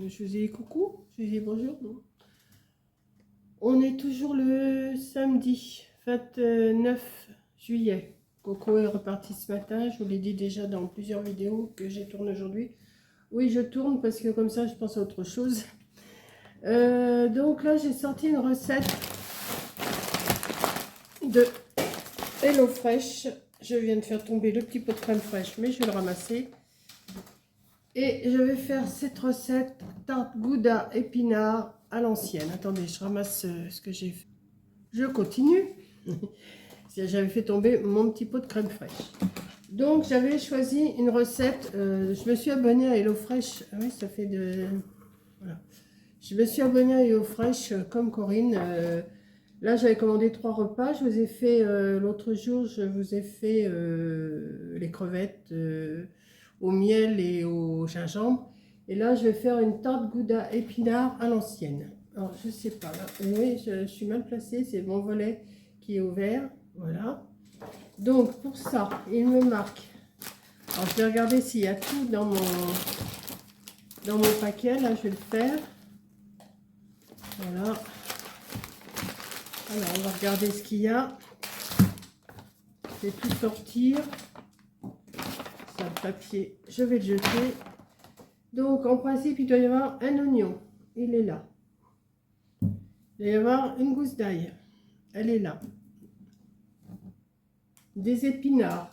Je vous ai dit coucou, je vous ai dit bonjour, non? On est toujours le samedi 29 juillet. Coco est reparti ce matin, je vous l'ai dit déjà dans plusieurs vidéos que j'ai tourné aujourd'hui. Oui, je tourne parce que comme ça je pense à autre chose. Donc là j'ai sorti une recette de HelloFresh. Je viens de faire tomber le petit pot de crème fraîche, mais je vais le ramasser. Et je vais faire cette recette tarte gouda épinard à l'ancienne. Attendez, je ramasse ce que j'ai fait. Je continue. J'avais fait tomber mon petit pot de crème fraîche. Donc j'avais choisi une recette. Je me suis abonnée à HelloFresh. Ah oui, ça fait de... Voilà. Je me suis abonnée à HelloFresh comme Corinne. Là, j'avais commandé 3 repas. Je vous ai fait l'autre jour, je vous ai fait les crevettes au miel et au gingembre. Et là, je vais faire une tarte gouda épinard à l'ancienne. Alors, je sais pas là. Oui, je suis mal placée. C'est mon volet qui est ouvert. Voilà. Donc, pour ça, il me marque. Alors, je vais regarder s'il y a tout dans mon paquet. Là, je vais le faire. Voilà. Alors, on va regarder ce qu'il y a. Je vais tout sortir. Ça, le papier, je vais le jeter. Donc, en principe, il doit y avoir un oignon. Il est là. Il doit y avoir une gousse d'ail. Elle est là. Des épinards.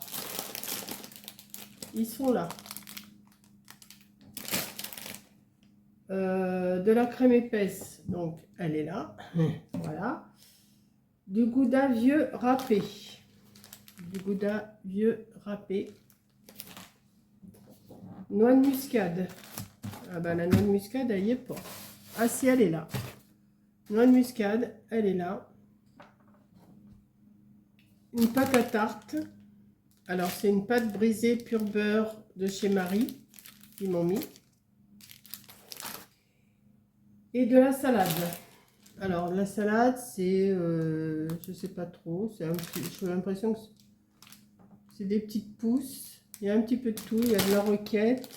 Ils sont là. De la crème épaisse. Donc, elle est là. Voilà. Du gouda vieux râpé. Du gouda vieux râpé. Noix de muscade. Ah ben la noix de muscade, elle y est pas. Ah si, elle est là. Noix de muscade, elle est là. Une pâte à tarte. Alors c'est une pâte brisée pur beurre de chez Marie. Ils m'ont mis. Et de la salade. Alors la salade, c'est... je sais pas trop. J'ai l'impression que c'est des petites pousses. Il y a un petit peu de tout. Il y a de la roquette.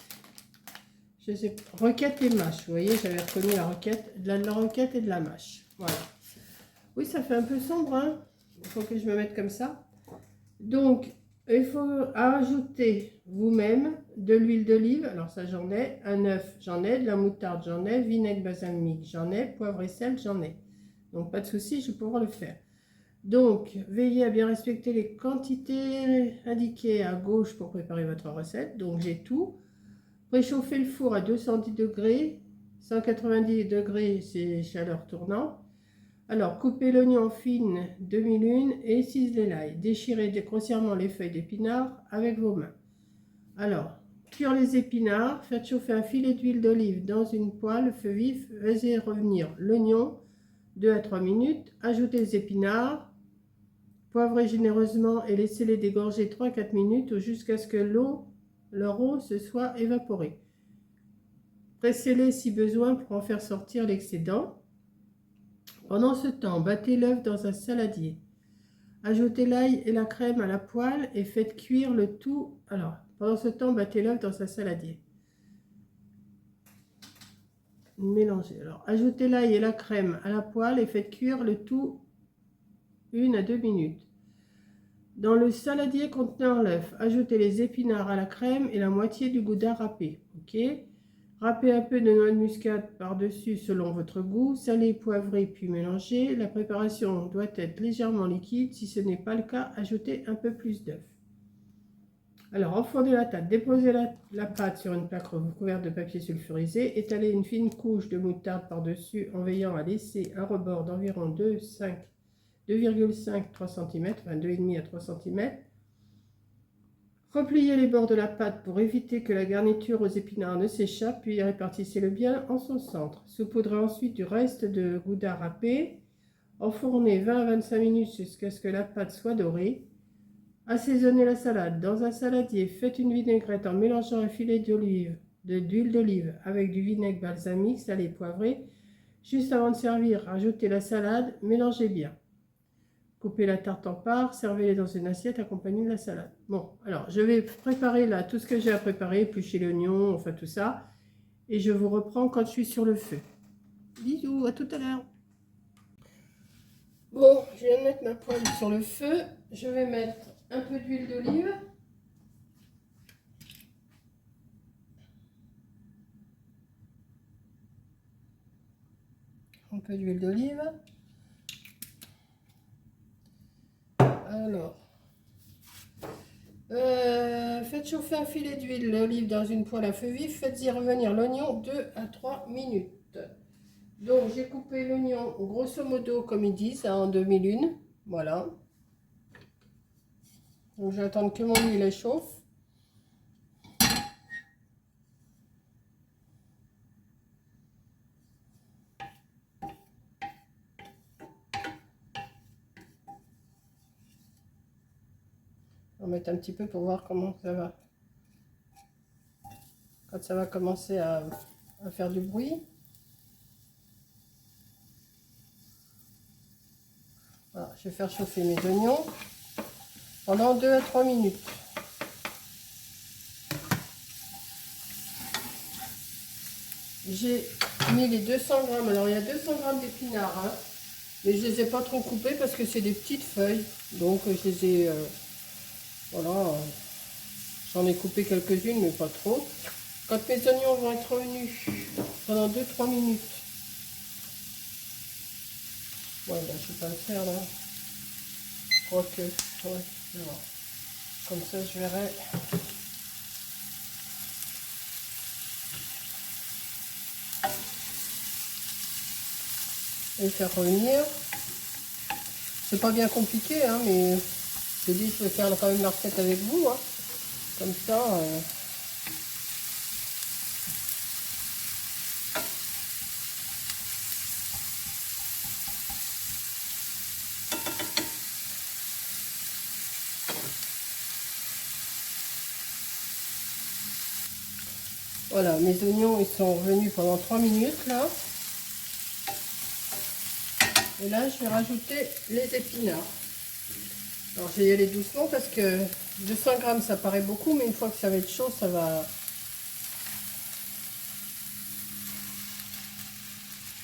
Je sais pas. Roquette et mâche. Vous voyez, j'avais reconnu la roquette. De la roquette et de la mâche. Voilà. Oui, ça fait un peu sombre, hein. Il faut que je me mette comme ça. Donc, il faut ajouter vous-même de l'huile d'olive. Alors ça, j'en ai. Un œuf, j'en ai. De la moutarde, j'en ai. Vinaigre balsamique, j'en ai. Poivre et sel, j'en ai. Donc, pas de souci, je vais pouvoir le faire. Donc, veillez à bien respecter les quantités indiquées à gauche pour préparer votre recette. Donc, j'ai tout. Préchauffez le four à 210 degrés. 190 degrés, c'est chaleur tournante. Alors, coupez l'oignon en fines demi-lunes et ciselez l'ail. Déchirez grossièrement les feuilles d'épinards avec vos mains. Alors, cuire les épinards. Faites chauffer un filet d'huile d'olive dans une poêle, feu vif. Laissez revenir l'oignon 2 à 3 minutes. Ajoutez les épinards. Poivrez généreusement et laissez-les dégorger 3 à 4 minutes ou jusqu'à ce que leur eau se soit évaporée. Pressez-les si besoin pour en faire sortir l'excédent. Pendant ce temps, battez l'œuf dans un saladier. Ajoutez l'ail et la crème à la poêle et faites cuire le tout. Alors, pendant ce temps, battez l'œuf dans un saladier. Mélangez. Alors, ajoutez l'ail et la crème à la poêle et faites cuire le tout 1 à 2 minutes. Dans le saladier contenant l'œuf, ajoutez les épinards à la crème et la moitié du gouda râpé. Ok. Râpez un peu de noix de muscade par-dessus selon votre goût, salez, poivrez puis mélangez. La préparation doit être légèrement liquide, si ce n'est pas le cas, ajoutez un peu plus d'œuf. Alors enfondez la tarte, déposez la pâte sur une plaque recouverte de papier sulfurisé, étalez une fine couche de moutarde par-dessus en veillant à laisser un rebord d'environ 2,5-3 cm, enfin 2,5 à 3 cm. Repliez les bords de la pâte pour éviter que la garniture aux épinards ne s'échappe, puis répartissez-le bien en son centre. Saupoudrez ensuite du reste de gouda râpé. Enfournez 20 à 25 minutes jusqu'à ce que la pâte soit dorée. Assaisonnez la salade. Dans un saladier, faites une vinaigrette en mélangeant un filet d'huile d'olive avec du vinaigre balsamique, salé, poivré. Juste avant de servir, ajoutez la salade, mélangez bien. Coupez la tarte en parts, servez-les dans une assiette accompagnée de la salade. Bon, alors je vais préparer là tout ce que j'ai à préparer, éplucher l'oignon, enfin tout ça. et je vous reprends quand je suis sur le feu. Bisous, à tout à l'heure. Bon, je viens de mettre ma poêle sur le feu. Je vais mettre un peu d'huile d'olive. Un peu d'huile d'olive. Alors, faites chauffer un filet d'huile d'olive dans une poêle à feu vif. Faites-y revenir l'oignon 2 à 3 minutes. Donc, j'ai coupé l'oignon grosso modo, comme ils disent, en demi-lune. Voilà. Donc, je vais attendre que mon huile chauffe. On va mettre un petit peu pour voir comment ça va. Quand ça va commencer à faire du bruit. Voilà, je vais faire chauffer mes oignons pendant 2 à 3 minutes. J'ai mis les 200 grammes. Alors, il y a 200 grammes d'épinards, hein, mais je ne les ai pas trop coupés parce que c'est des petites feuilles. Donc, je les ai... voilà, j'en ai coupé quelques-unes, mais pas trop. Quand mes oignons vont être revenus pendant 2-3 minutes, ouais, là, je ne vais pas le faire, là. Je crois que... ouais, je vais voir. Comme ça, je verrai. Et faire revenir. C'est pas bien compliqué, hein, mais je dis, je vais faire quand même la recette avec vous, hein. Comme ça. Voilà, mes oignons, ils sont revenus pendant 3 minutes, là. Et là, je vais rajouter les épinards. Alors, je vais y aller doucement parce que 200 grammes, ça paraît beaucoup, mais une fois que ça va être chaud, ça va...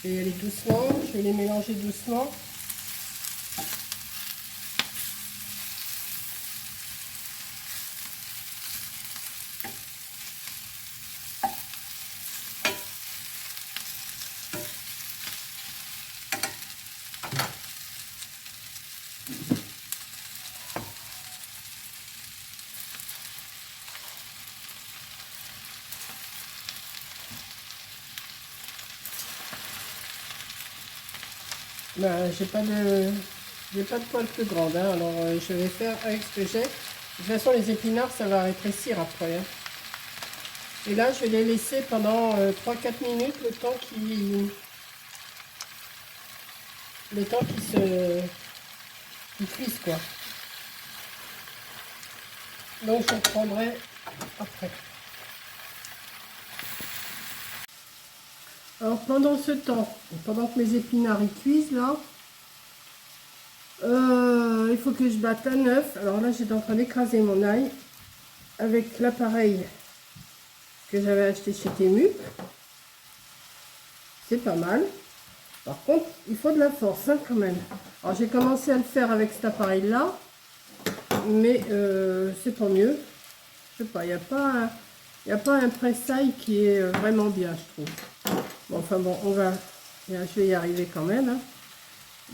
Je vais y aller doucement, je vais les mélanger doucement. Ben, j'ai pas de poêle plus grande, hein, alors je vais faire avec ce que j'ai. De toute façon, les épinards, ça va rétrécir après, hein. Et là, je vais les laisser pendant 3-4 minutes, le temps qu'ils cuisent, quoi. Donc, je reprendrai après. Alors, pendant ce temps, pendant que mes épinards ils cuisent, là, il faut que je batte un œuf. Alors là, j'étais en train d'écraser mon ail avec l'appareil que j'avais acheté chez Temu. C'est pas mal. Par contre, il faut de la force, hein, quand même. Alors, j'ai commencé à le faire avec cet appareil-là, mais c'est pas mieux. Je sais pas, il n'y a pas un pressail qui est vraiment bien, je trouve. Bon, enfin bon, je vais y arriver quand même, hein.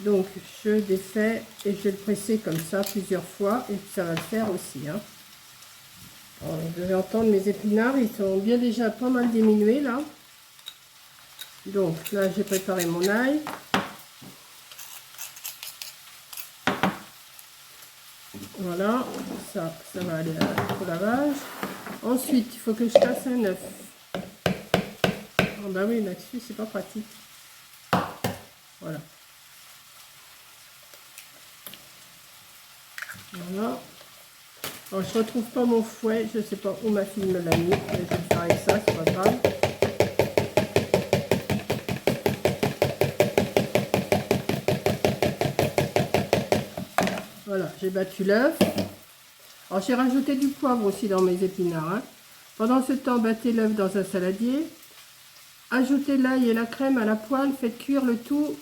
Donc, je défais et je vais le presser comme ça plusieurs fois et ça va le faire aussi, hein. Alors, vous devez entendre mes épinards, ils sont bien déjà pas mal diminués là. Donc là, j'ai préparé mon ail. Voilà, ça va aller au lavage. Ensuite, il faut que je casse un œuf. Oh bah oui, là-dessus, c'est pas pratique. Voilà. Voilà. Alors, je retrouve pas mon fouet, je sais pas où ma fille me l'a mis, mais je vais le faire avec ça, c'est pas grave. Voilà, j'ai battu l'œuf. Alors, j'ai rajouté du poivre aussi dans mes épinards, hein. Pendant ce temps, battez l'œuf dans un saladier. ajoutez l'ail et la crème à la poêle, faites cuire le tout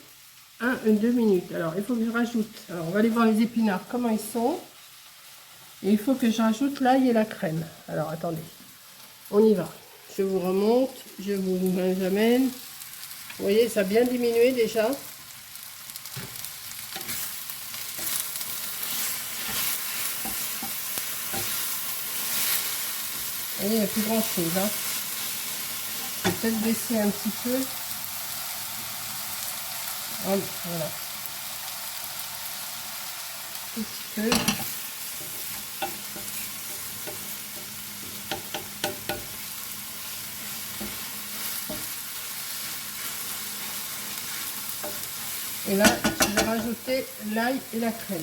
1-2 minutes. Alors, il faut que je rajoute. Alors, on va aller voir les épinards, comment ils sont. Et il faut que je rajoute l'ail et la crème. Alors, attendez. On y va. Je vous remonte, je vous amène. Vous voyez, ça a bien diminué déjà. Vous voyez, il n'y a plus grand chose. Hein. Je vais peut-être baisser un petit peu. Voilà. Un petit peu. Et là, je vais rajouter l'ail et la crème.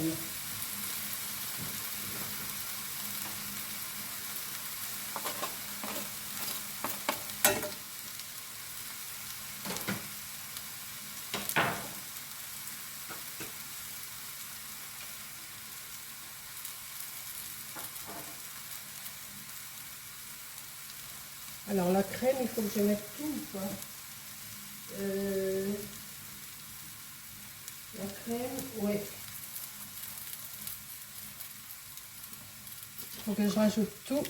Alors la crème, il faut que je mette tout, quoi. La crème, ouais. Il faut que je rajoute tout.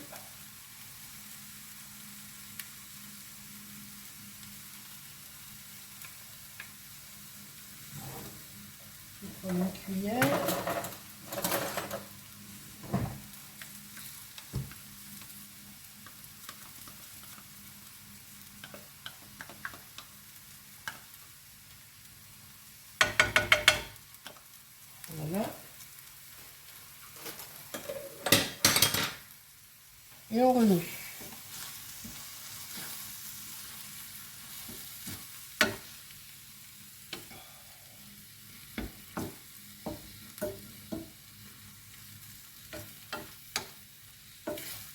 Il faut une cuillère. Voilà. Et on remue. Vous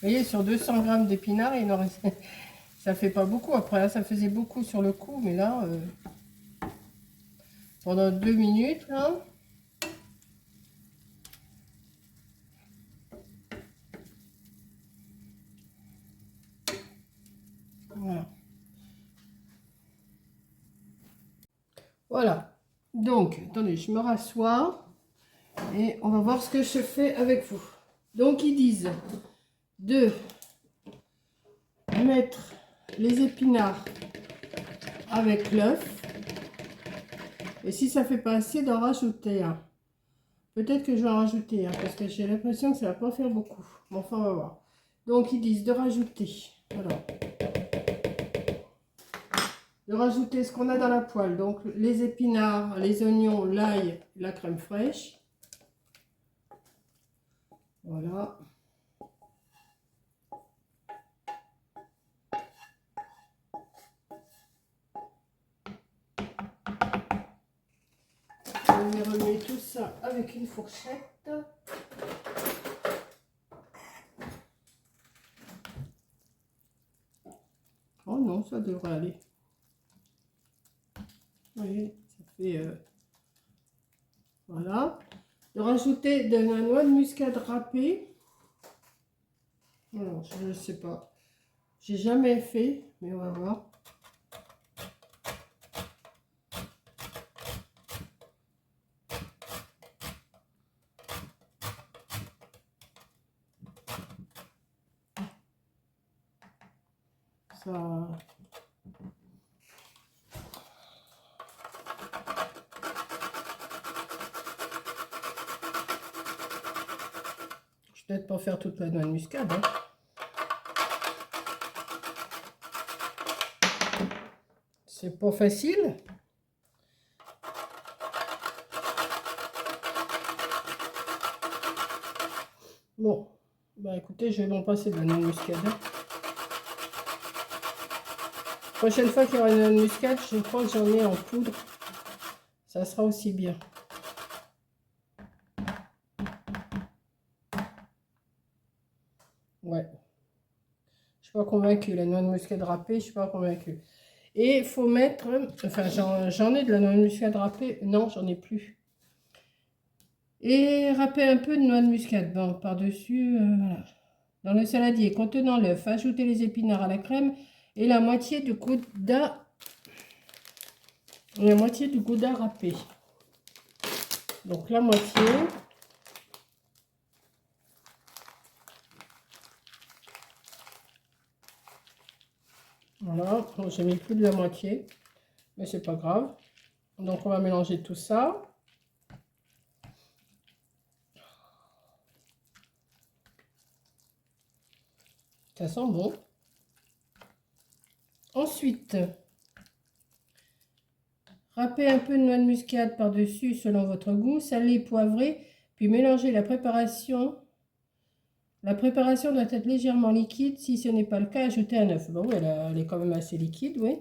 voyez, sur 200 g d'épinards, ça fait pas beaucoup. Après, là, ça faisait beaucoup sur le coup, mais là, pendant 2 minutes, là. Voilà. Voilà. Donc, attendez, je me rassois et on va voir ce que je fais avec vous. Donc, ils disent de mettre les épinards avec l'œuf. Et si ça fait pas assez, d'en rajouter un. Peut-être que je vais en rajouter un parce que j'ai l'impression que ça va pas faire beaucoup. Bon, enfin, on va voir. Donc, ils disent de rajouter. Alors, de rajouter ce qu'on a dans la poêle. Donc, les épinards, les oignons, l'ail, la crème fraîche. Voilà. On y remet tout ça avec une fourchette. Oh non, ça devrait aller. Vous voyez, ça fait... voilà. De rajouter de la noix de muscade râpée. Alors, je ne sais pas. J'ai jamais fait, mais on va voir. Ça... Je vais peut-être pas faire toute la noix de muscade. Hein. C'est pas facile. Bon, bah écoutez, je vais m'en passer de la noix de muscade. Hein. Prochaine fois qu'il y aura une noix de muscade, je crois que j'en ai en poudre. Ça sera aussi bien. Ouais. Je suis pas convaincue. La noix de muscade râpée, je suis pas convaincue. Et il faut mettre... Enfin, j'en ai de la noix de muscade râpée. Non, j'en ai plus. Et râper un peu de noix de muscade. Bon, par-dessus, voilà. Dans le saladier contenant l'œuf, ajoutez les épinards à la crème et la moitié du coup la moitié du gouda râpé. Donc la moitié. Voilà, bon, j'ai mis plus de la moitié, mais c'est pas grave. Donc on va mélanger tout ça. Ça sent bon. Ensuite, râpez un peu de noix de muscade par-dessus selon votre goût, salez, poivrez, puis mélangez la préparation. La préparation doit être légèrement liquide. Si ce n'est pas le cas, ajoutez un œuf. Bon, oui, elle est quand même assez liquide, oui.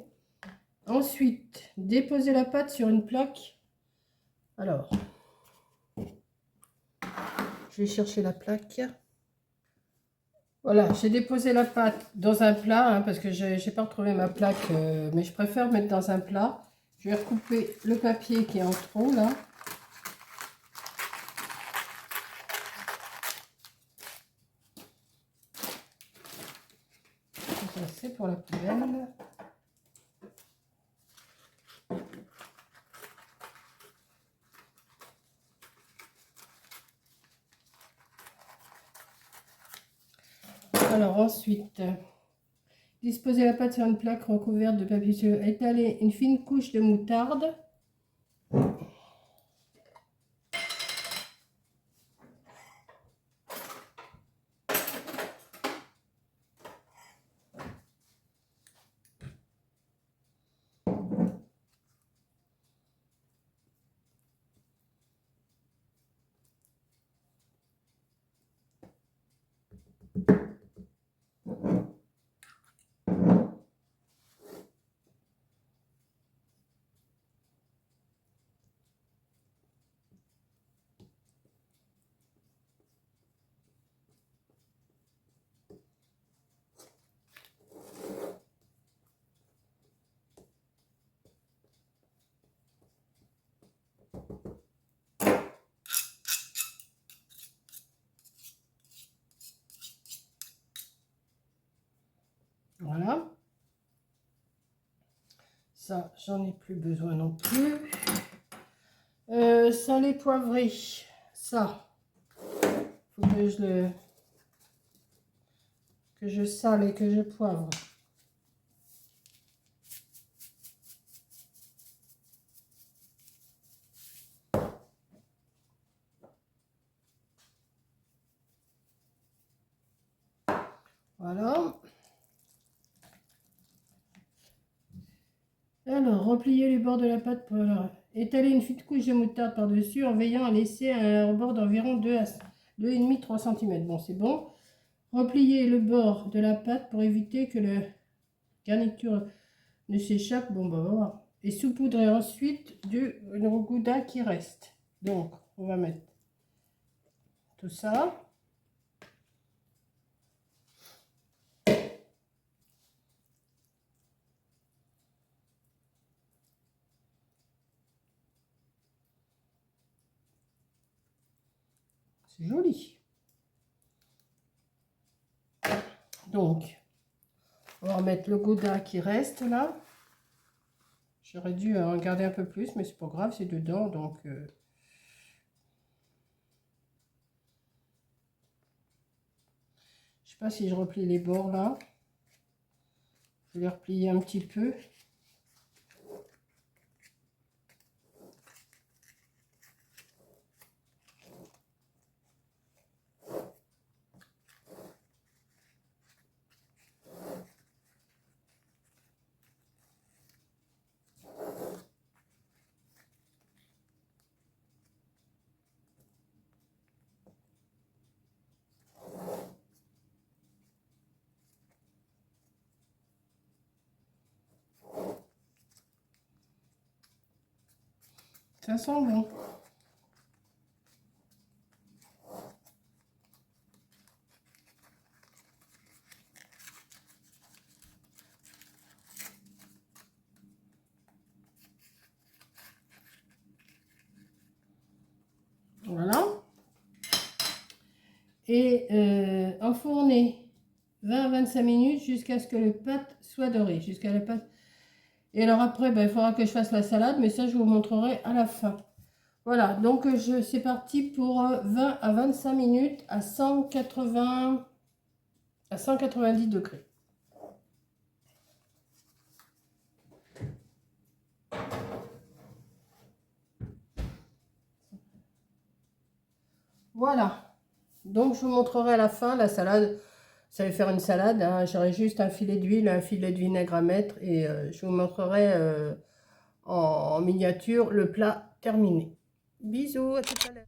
Ensuite, déposez la pâte sur une plaque. Alors, je vais chercher la plaque. Voilà, j'ai déposé la pâte dans un plat, hein, parce que je n'ai pas retrouvé ma plaque, mais je préfère mettre dans un plat. Je vais recouper le papier qui est en trop, là. Ça, c'est pour la poubelle. Alors ensuite, disposez la pâte sur une plaque recouverte de papier sur. Étalez une fine couche de moutarde. Voilà. Ça, j'en ai plus besoin non plus. Salé poivré. Ça, faut que je sale et que je poivre. Voilà. Alors, repliez les bords de la pâte pour étaler une fine couche de moutarde par-dessus en veillant à laisser un rebord d'environ 2,5-3 cm. Bon, c'est bon. Repliez le bord de la pâte pour éviter que la garniture ne s'échappe. Bon, bah, voilà. Et saupoudrez ensuite du gouda qui reste. Donc, on va mettre tout ça. C'est joli. Donc, on va remettre le gouda qui reste là. J'aurais dû en garder un peu plus, mais c'est pas grave, c'est dedans. Donc, je sais pas si je replie les bords là. Je vais les replier un petit peu. Ça sent bon. Voilà. Et enfourner 20 à 25 minutes jusqu'à ce que le pâte soit doré. Jusqu'à la pâte. Et alors après, ben, il faudra que je fasse la salade, mais ça, je vous montrerai à la fin. Voilà, donc c'est parti pour 20 à 25 minutes à 180, à 190 degrés. Voilà, donc je vous montrerai à la fin la salade. Ça va faire une salade, hein. J'aurai juste un filet d'huile, un filet de vinaigre à mettre et je vous montrerai en miniature le plat terminé. Bisous, à tout à l'heure.